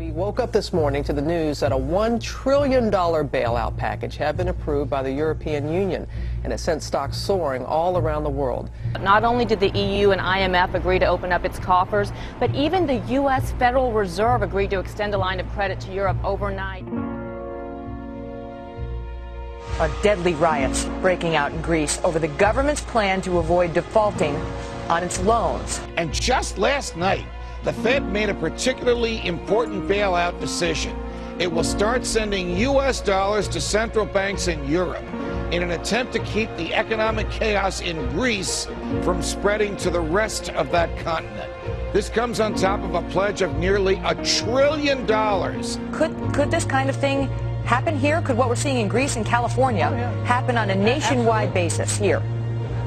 We woke up this morning to the news that a $1 trillion bailout package had been approved by the European Union, and it sent stocks soaring all around the world. Not only did the EU and IMF agree to open up its coffers, but even the U.S. Federal Reserve agreed to extend a line of credit to Europe overnight. Deadly riots breaking out in Greece over the government's plan to avoid defaulting on its loans. And just last night, the Fed made a particularly important bailout decision. It will start sending U.S. dollars to central banks in Europe in an attempt to keep the economic chaos in Greece from spreading to the rest of that continent. This comes on top of a pledge of nearly $1 trillion. Could this kind of thing happen here? Could what we're seeing in Greece and California happen on a nationwide basis here?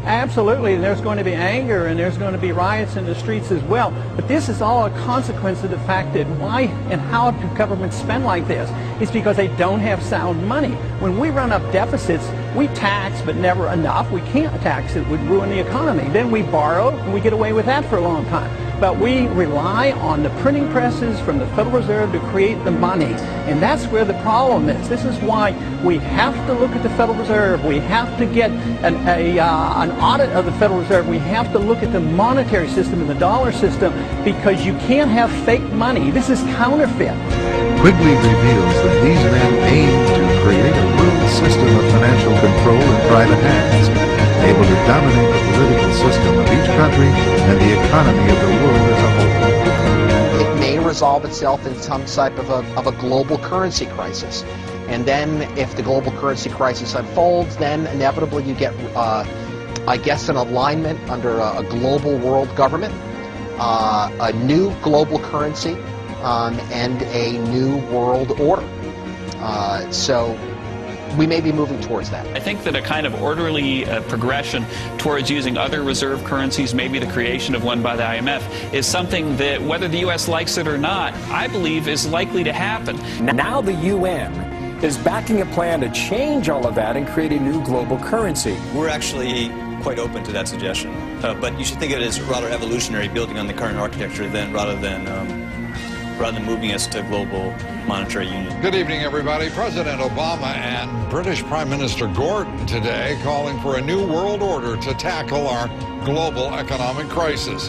Absolutely. There's going to be anger and there's going to be riots in the streets as well. But this is all a consequence of the fact that why and how do governments spend like this? It's because they don't have sound money. When we run up deficits, we tax, but never enough. We can't tax it. It would ruin the economy. Then we borrow, and we get away with that for a long time. But we rely on the printing presses from the Federal Reserve to create the money. And that's where the problem is. This is why we have to look at the Federal Reserve. We have to get an audit of the Federal Reserve. We have to look at the monetary system and the dollar system, because you can't have fake money. This is counterfeit. Quigley reveals that these men aim to create a world system of financial control in private hands, able to dominate the political system of each country and the economy of the world as a whole. It may resolve itself in some type of a global currency crisis. And then if the global currency crisis unfolds, then inevitably you get, I guess, an alignment under a global world government, a new global currency, and a new world order. So we may be moving towards that. I think that a kind of orderly progression towards using other reserve currencies, maybe the creation of one by the IMF, is something that, whether the U.S. likes it or not, I believe is likely to happen. Now the UN is backing a plan to change all of that and create a new global currency. We're actually quite open to that suggestion, but you should think of it as rather evolutionary, building on the current architecture, rather than moving us to global monetary union. Good evening, everybody. President Obama and British Prime Minister Gordon today calling for a new world order to tackle our global economic crisis.